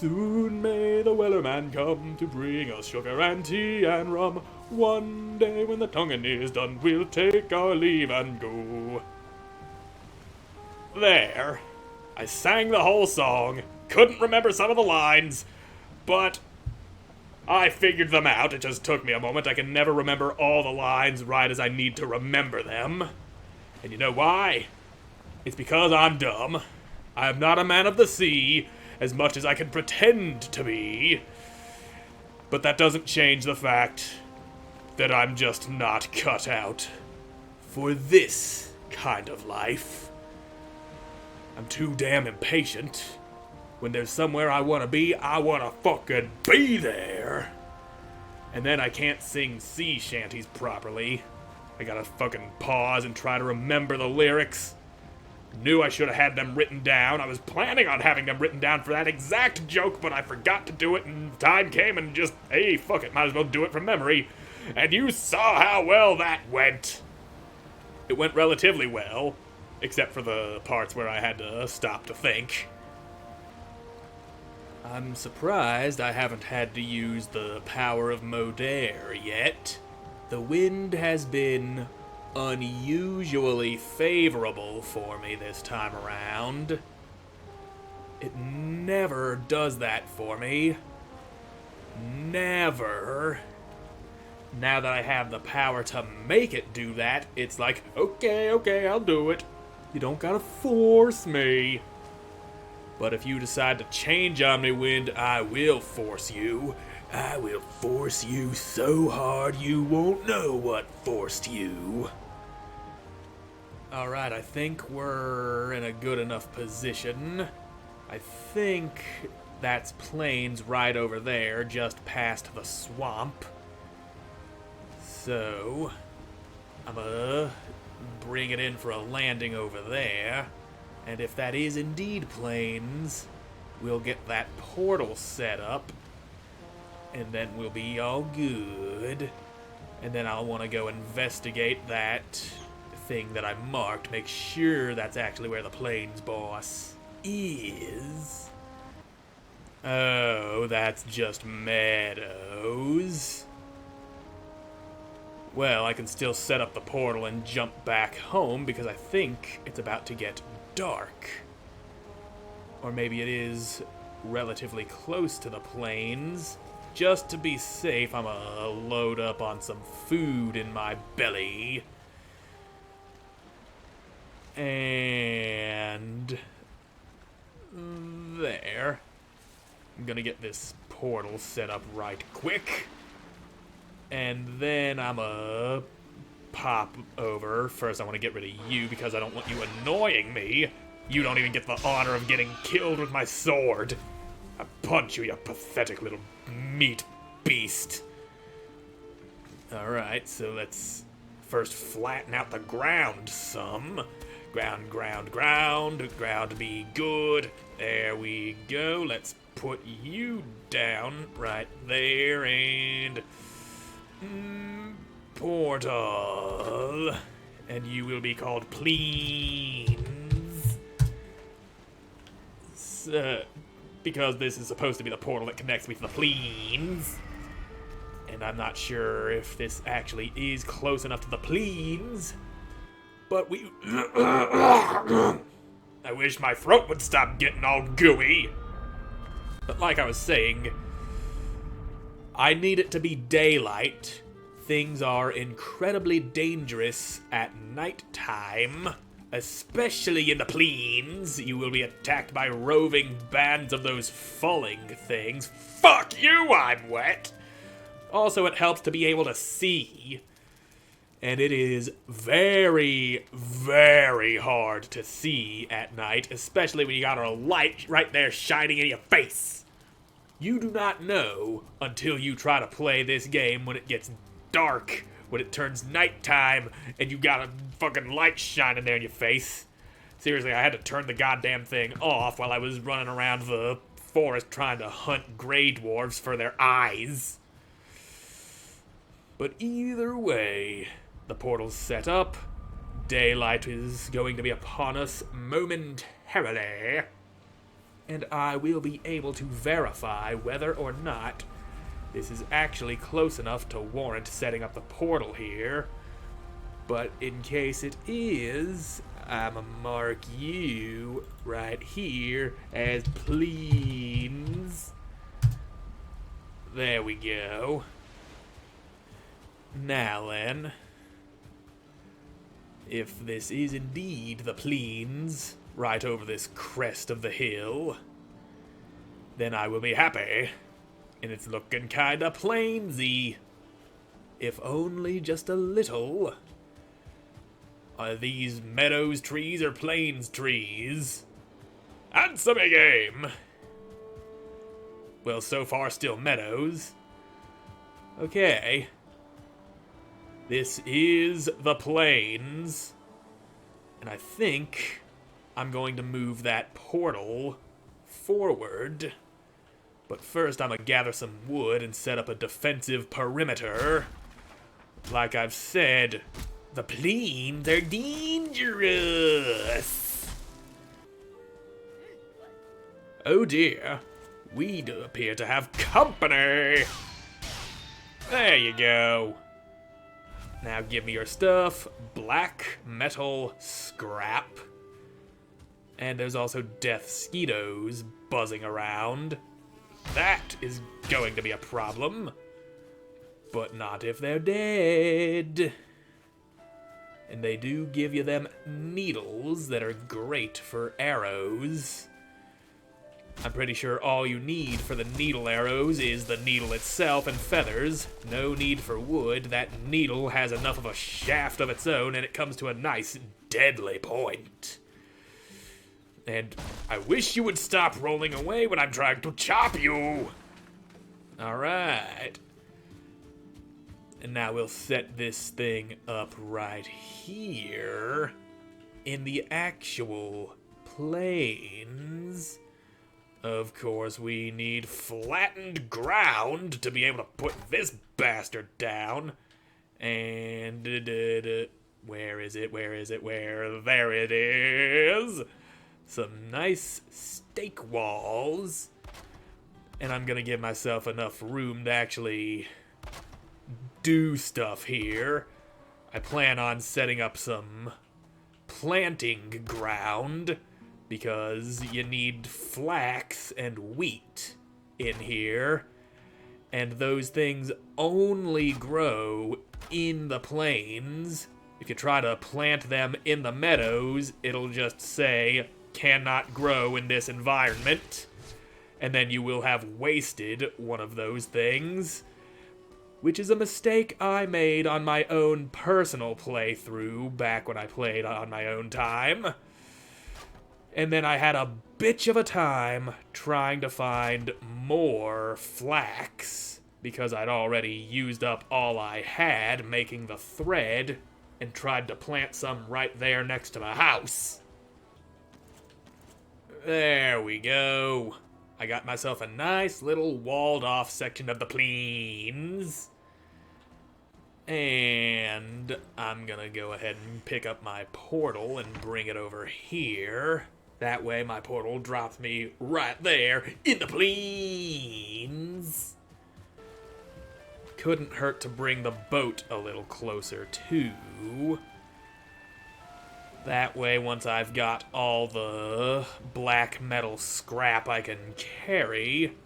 Soon may the wellerman come to bring us sugar and tea and rum. One day when the tonguing is done, we'll take our leave and go. There. I sang the whole song, couldn't remember some of the lines, but I figured them out. It just took me a moment. I can never remember all the lines right as I need to remember them. And you know why? It's because I'm dumb. I am not a man of the sea, as much as I can pretend to be. But that doesn't change the fact that I'm just not cut out for this kind of life. I'm too damn impatient. When there's somewhere I want to fucking be there. And then I can't sing sea shanties properly. I gotta fucking pause and try to remember the lyrics. Knew I should have had them written down. I was planning on having them written down for that exact joke, but I forgot to do it, and time came and just, hey, fuck it, might as well do it from memory. And you saw how well that went. It went relatively well, except for the parts where I had to stop to think. I'm surprised I haven't had to use the power of Moldy yet. The wind has been unusually favorable for me this time around. It never does that for me. Never. Now that I have the power to make it do that, it's like, okay, I'll do it. You don't gotta force me. But if you decide to change Omniwind, I will force you. I will force you so hard you won't know what forced you. Alright, I think we're in a good enough position. I think that's plains right over there, just past the swamp. So, I'm gonna bring it in for a landing over there. And if that is indeed plains, we'll get that portal set up. And then we'll be all good. And then I'll want to go investigate that thing that I marked. Make sure that's actually where the plains boss is. Oh, that's just meadows. Well, I can still set up the portal and jump back home because I think it's about to get dark. Or maybe it is relatively close to the plains. Just to be safe, I'm gonna load up on some food in my belly. And there. I'm gonna get this portal set up right quick. And then I'm gonna pop over. First, I want to get rid of you because I don't want you annoying me. You don't even get the honor of getting killed with my sword. I punch you, you pathetic little meat beast. Alright, so let's first flatten out the ground some. Ground be good. There we go. Let's put you down right there and portal. And you will be called Plains. So, because this is supposed to be the portal that connects me to the plains. And I'm not sure if this actually is close enough to the plains. But we... I wish my throat would stop getting all gooey. But like I was saying, I need it to be daylight. Things are incredibly dangerous at nighttime. Especially in the plains, you will be attacked by roving bands of those falling things. Fuck you, I'm wet! Also, it helps to be able to see. And it is very, very hard to see at night, especially when you got a light right there shining in your face. You do not know until you try to play this game when it gets dark. When it turns nighttime and you got a fucking light shining there in your face. Seriously, I had to turn the goddamn thing off while I was running around the forest trying to hunt gray dwarves for their eyes. But either way, the portal's set up. Daylight is going to be upon us momentarily. and I will be able to verify whether or not this is actually close enough to warrant setting up the portal here. But in case it is, I'ma mark you right here as Plains. There we go. Now then, if this is indeed the Plains, right over this crest of the hill, then I will be happy. And it's looking kinda plainsy. If only just a little. Are these meadows trees or plains trees? Answer me, game! Well, so far still meadows. Okay. This is the plains. And I think I'm going to move that portal forward. But first I'm gonna gather some wood and set up a defensive perimeter. Like I've said, the plains are dangerous. Oh dear, we do appear to have company. There you go. Now give me your stuff. Black metal scrap. And there's also death skeetos buzzing around. That is going to be a problem. But not if they're dead. And they do give you them needles that are great for arrows. I'm pretty sure all you need for the needle arrows is the needle itself and feathers. No need for wood. That needle has enough of a shaft of its own, and it comes to a nice, deadly point. And I wish you would stop rolling away when I'm trying to chop you. Alright. And now we'll set this thing up right here in the actual plains. Of course, we need flattened ground to be able to put this bastard down. And where is it? Where is it? Where? There it is. Some nice stake walls. And I'm gonna give myself enough room to actually do stuff here. I plan on setting up some planting ground because you need flax and wheat in here, and those things only grow in the plains. If you try to plant them in the meadows, it'll just say cannot grow in this environment, and then you will have wasted one of those things, which is a mistake I made on my own personal playthrough back when I played on my own time. And then I had a bitch of a time trying to find more flax because I'd already used up all I had making the thread and tried to plant some right there next to my house. There we go. I got myself a nice little walled off section of the plains. And I'm gonna go ahead and pick up my portal and bring it over here. That way my portal drops me right there in the plains. Couldn't hurt to bring the boat a little closer too. That way, once I've got all the black metal scrap I can carry,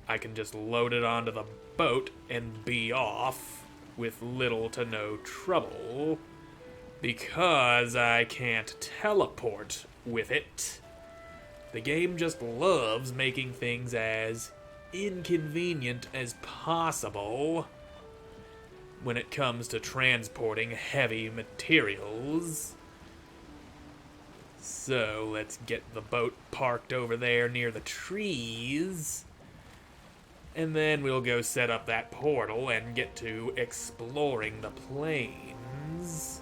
I can just load it onto the boat and be off with little to no trouble, because I can't teleport with it. The game just loves making things as inconvenient as possible when it comes to transporting heavy materials. So let's get the boat parked over there near the trees. And then we'll go set up that portal and get to exploring the plains.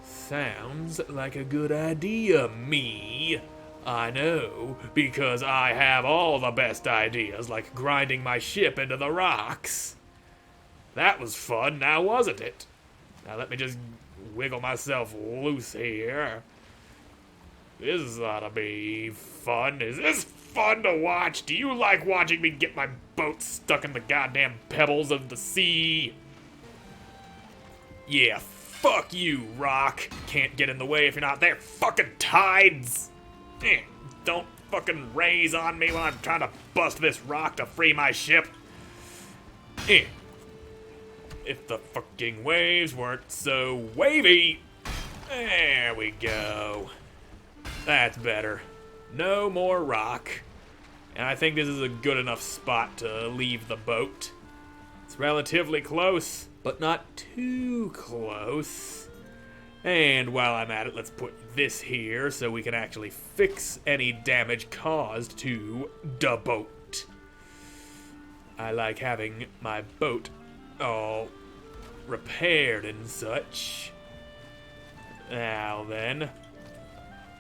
Sounds like a good idea, me. I know, because I have all the best ideas, like grinding my ship into the rocks. That was fun, now wasn't it? Now let me just wiggle myself loose here. This ought to be fun. Is this fun to watch? Do you like watching me get my boat stuck in the goddamn pebbles of the sea? Yeah, fuck you, rock. Can't get in the way if you're not there. Fucking tides! Don't fucking raise on me while I'm trying to bust this rock to free my ship. If the fucking waves weren't so wavy. There we go. That's better. No more rock. And I think this is a good enough spot to leave the boat. It's relatively close, but not too close. And while I'm at it, let's put this here so we can actually fix any damage caused to the boat. I like having my boat all repaired and such. Now then,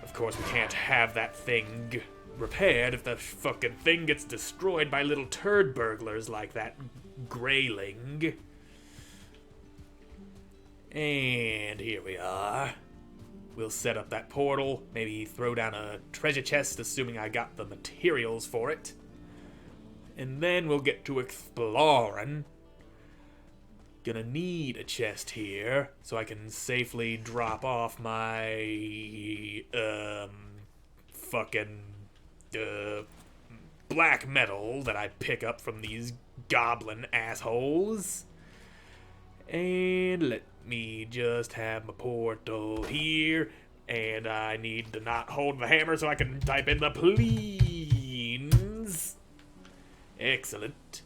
of course we can't have that thing repaired if the fucking thing gets destroyed by little turd burglars like that grayling. And here we are. We'll set up that portal, maybe throw down a treasure chest, assuming I got the materials for it. And then we'll get to exploring. Gonna need a chest here so I can safely drop off my fucking black metal that I pick up from these goblin assholes. And let me just have my portal here, and I need to not hold the hammer so I can type in the plains. Excellent.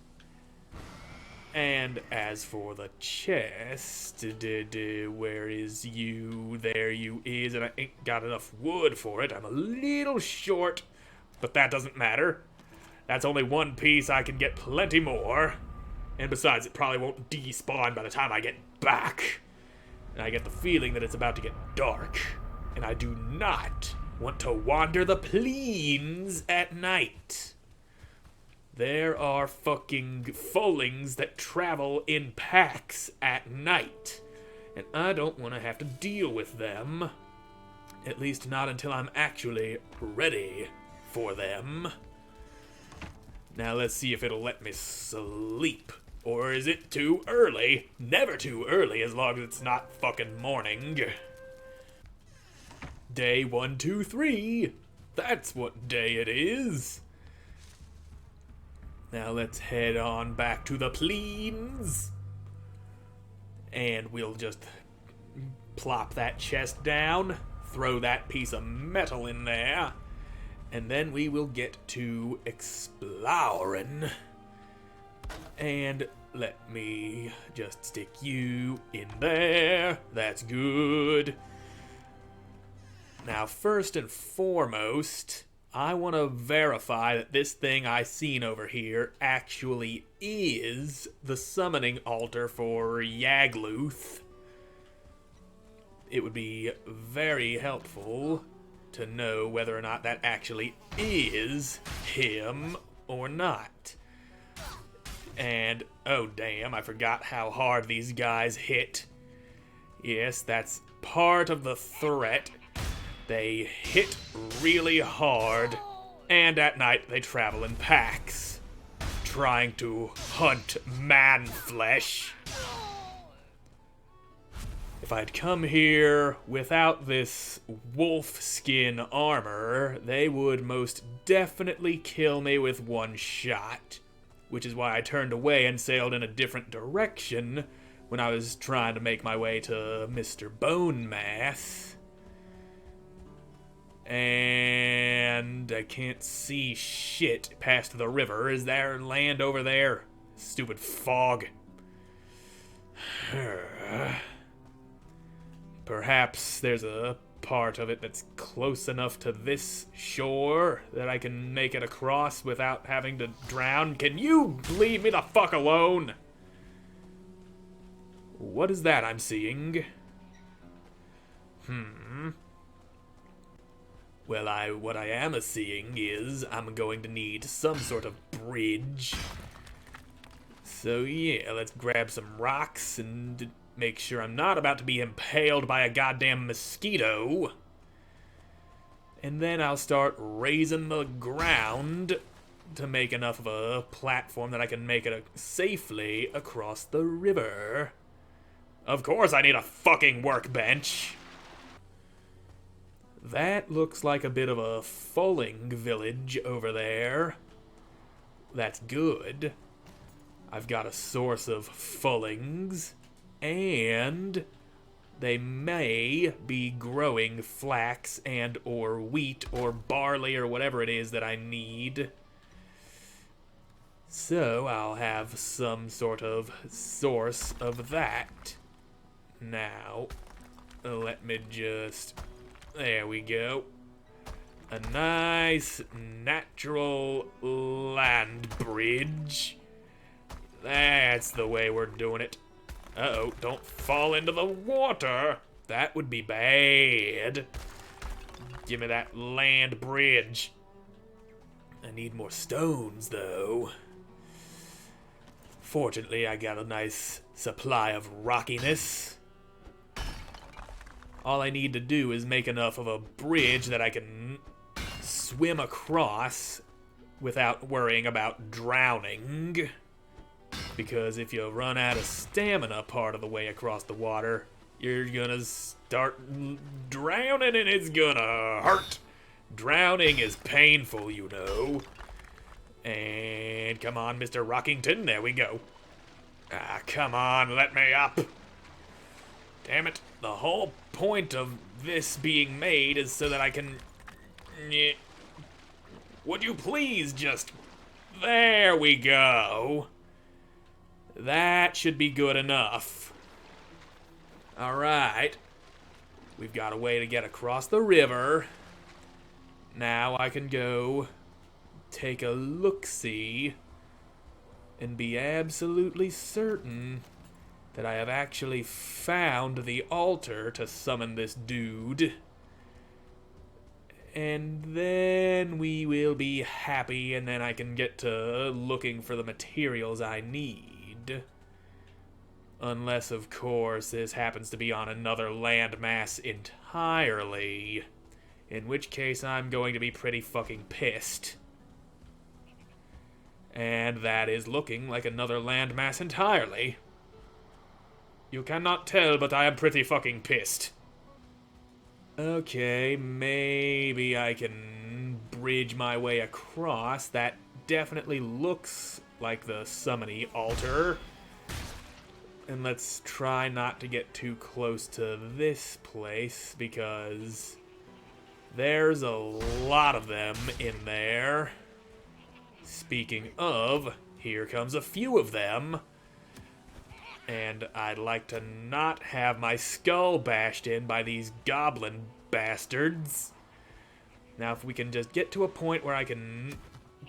And as for the chest, where is you? There you is, and I ain't got enough wood for it. I'm a little short, but that doesn't matter. That's only one piece, I can get plenty more. And besides, it probably won't despawn by the time I get back. And I get the feeling that it's about to get dark. And I do not want to wander the plains at night. There are fucking foalings that travel in packs at night. And I don't want to have to deal with them. At least not until I'm actually ready for them. Now let's see if it'll let me sleep. Or is it too early? Never too early as long as it's not fucking morning. Day 1, 2, 3. That's what day it is. Now let's head on back to the plains. And we'll just plop that chest down, throw that piece of metal in there, and then we will get to exploring. And let me just stick you in there. That's good. Now, first and foremost, I want to verify that this thing I seen over here actually is the summoning altar for Yagluth. It would be very helpful to know whether or not that actually is him or not. And, oh damn, I forgot how hard these guys hit. Yes, that's part of the threat. They hit really hard, and at night they travel in packs, trying to hunt man flesh. If I'd come here without this wolf skin armor, they would most definitely kill me with one shot. Which is why I turned away and sailed in a different direction when I was trying to make my way to Mr. Bone Mass. And I can't see shit past the river. Is there land over there? Stupid fog. Perhaps there's a part of it that's close enough to this shore that I can make it across without having to drown. Can you leave me the fuck alone? What is that I'm seeing? Well, what I am seeing is I'm going to need some sort of bridge. So yeah, let's grab some rocks and make sure I'm not about to be impaled by a goddamn mosquito. And then I'll start raising the ground to make enough of a platform that I can make it safely across the river. Of course I need a fucking workbench. That looks like a bit of a falling village over there. That's good. I've got a source of fullings, and they may be growing flax and or wheat or barley or whatever it is that I need. So I'll have some sort of source of that. Now, let me just... There we go. A nice natural land bridge. That's the way we're doing it. Uh-oh, don't fall into the water. That would be bad. Give me that land bridge. I need more stones, though. Fortunately, I got a nice supply of rockiness. All I need to do is make enough of a bridge that I can swim across without worrying about drowning. Because if you run out of stamina part of the way across the water, you're gonna start drowning and it's gonna hurt. Drowning is painful, you know. And come on, Mr. Rockington, there we go. Ah, come on, let me up. Damn it, the whole point of this being made is so that I can... Would you please just... There we go. That should be good enough. Alright. We've got a way to get across the river. Now I can go take a look-see and be absolutely certain that I have actually found the altar to summon this dude. And then we will be happy, and then I can get to looking for the materials I need. Unless, of course, this happens to be on another landmass entirely. In which case, I'm going to be pretty fucking pissed. And that is looking like another landmass entirely. You cannot tell, but I am pretty fucking pissed. Okay, maybe I can bridge my way across. That definitely looks like the summoning altar. And let's try not to get too close to this place, because there's a lot of them in there. Speaking of, here comes a few of them. And I'd like to not have my skull bashed in by these goblin bastards. Now, if we can just get to a point where I can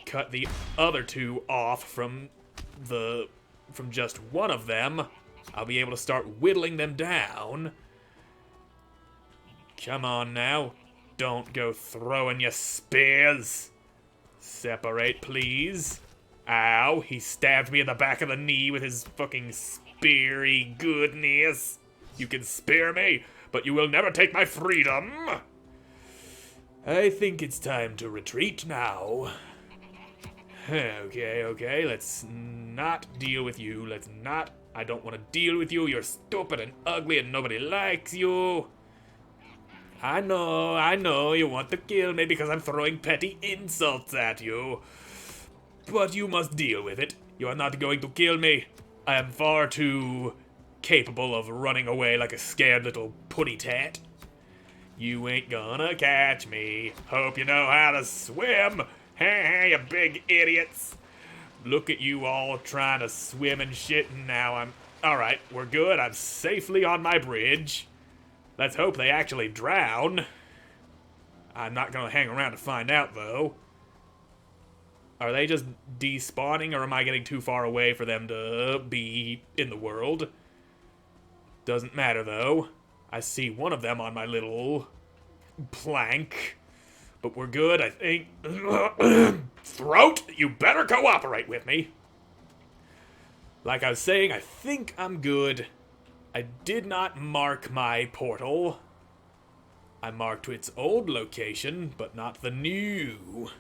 cut the other two off from just one of them, I'll be able to start whittling them down. Come on now. Don't go throwing your spears. Separate, please. Ow, he stabbed me in the back of the knee with his fucking speary goodness. You can spear me, but you will never take my freedom. I think it's time to retreat now. Okay, let's not deal with you. I don't want to deal with you. You're stupid and ugly and nobody likes you. I know, you want to kill me because I'm throwing petty insults at you. But you must deal with it. You are not going to kill me. I am far too capable of running away like a scared little putty tat. You ain't gonna catch me. Hope you know how to swim. Hey, you big idiots. Look at you all trying to swim and shit, and now I'm... Alright, we're good. I'm safely on my bridge. Let's hope they actually drown. I'm not gonna hang around to find out, though. Are they just despawning, or am I getting too far away for them to be in the world? Doesn't matter, though. I see one of them on my little plank. But we're good, I think. Throat, you better cooperate with me. Like I was saying, I think I'm good. I did not mark my portal. I marked its old location, but not the new.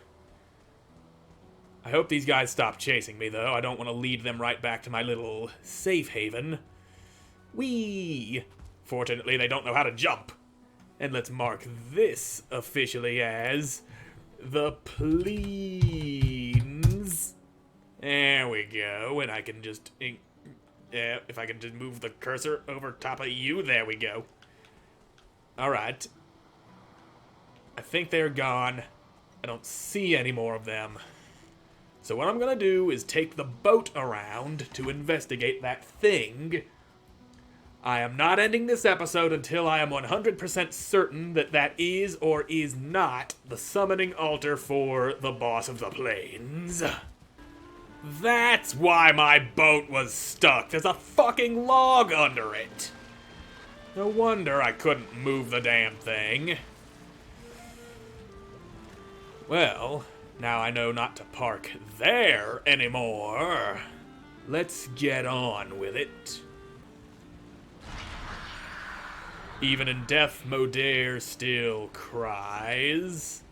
I hope these guys stop chasing me, though. I don't want to lead them right back to my little safe haven. Whee! Fortunately, they don't know how to jump. And let's mark this officially as the Plains. There we go. And I can just... if I can just move the cursor over top of you, there we go. Alright. I think they're gone. I don't see any more of them. So what I'm gonna do is take the boat around to investigate that thing. I am not ending this episode until I am 100% certain that that is or is not the summoning altar for the boss of the plains. That's why my boat was stuck. There's a fucking log under it. No wonder I couldn't move the damn thing. Well, now I know not to park there anymore. Let's get on with it. Even in death, Moldy still cries.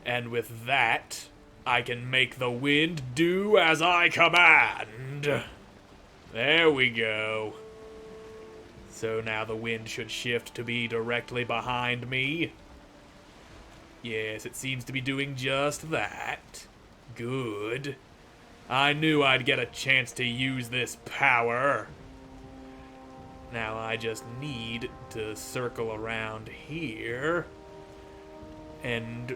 And with that, I can make the wind do as I command. There we go. So now the wind should shift to be directly behind me. Yes, it seems to be doing just that. Good. I knew I'd get a chance to use this power. Now I just need to circle around here. And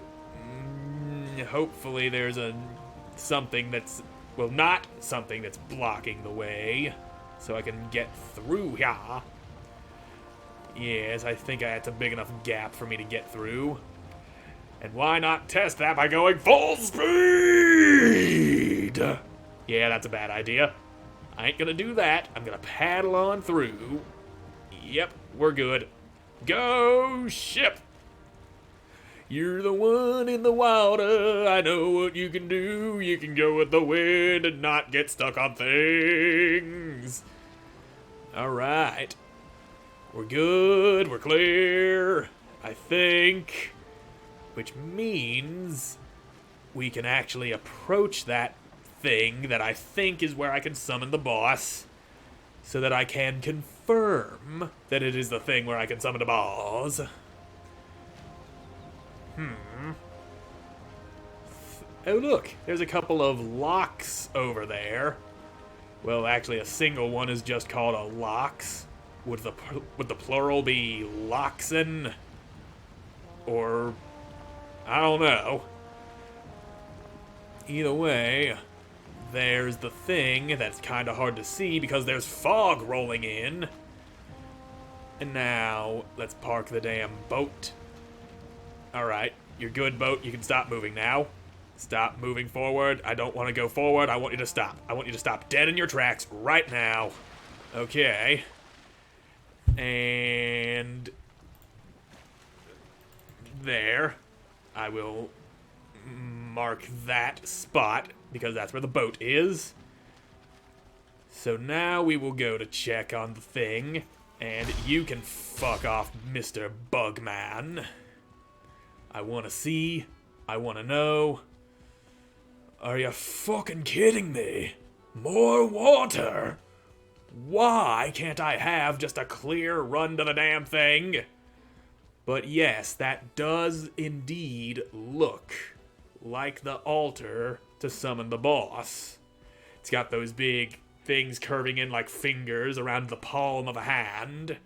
hopefully there's something that's... well, not something that's blocking the way. So I can get through here. Yes, I think that's a big enough gap for me to get through. And why not test that by going full speed? Yeah, that's a bad idea. I ain't gonna do that. I'm gonna paddle on through. Yep, we're good. Go, ship! You're the one in the water. I know what you can do. You can go with the wind and not get stuck on things. Alright. We're good. We're clear. I think. Which means we can actually approach that thing that I think is where I can summon the boss, so that I can confirm that it is the thing where I can summon the boss. Oh look, there's a couple of locks over there. Well, actually a single one is just called a lox. Would the plural be loxen? Or... I don't know. Either way, there's the thing that's kind of hard to see because there's fog rolling in. And now, let's park the damn boat. Alright, you're good, boat. You can stop moving now. Stop moving forward. I don't want to go forward. I want you to stop. I want you to stop dead in your tracks right now. Okay. And... there. I will mark that spot, because that's where the boat is. So now we will go to check on the thing, and you can fuck off, Mr. Bugman. I want to see. I want to know. Are you fucking kidding me? More water? Why can't I have just a clear run to the damn thing? But yes, that does indeed look like the altar to summon the boss. It's got those big things curving in like fingers around the palm of a hand.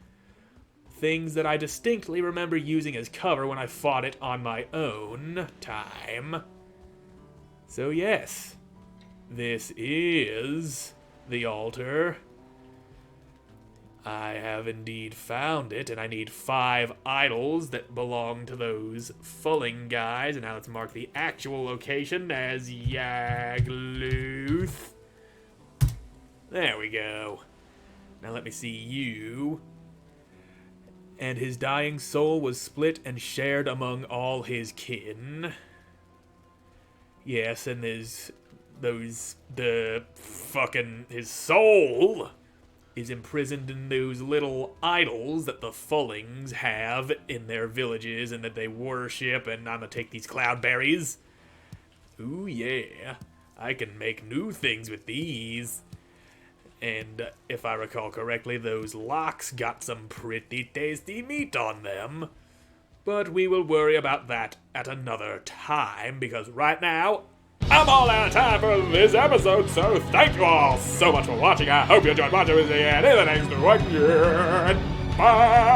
Things that I distinctly remember using as cover when I fought it on my own time. So yes, this is the altar. I have indeed found it, and I need 5 idols that belong to those Fulling guys. And now let's mark the actual location as Yagluth. There we go. Now let me see you. And his dying soul was split and shared among all his kin. Yes, and his soul is imprisoned in those little idols that the Fullings have in their villages and that they worship, and I'm gonna take these cloudberries. Ooh yeah, I can make new things with these. And if I recall correctly, those locks got some pretty tasty meat on them. But we will worry about that at another time, because right now, I'm all out of time for this episode, so thank you all so much for watching. I hope you enjoyed watching with me, and in the next one, bye!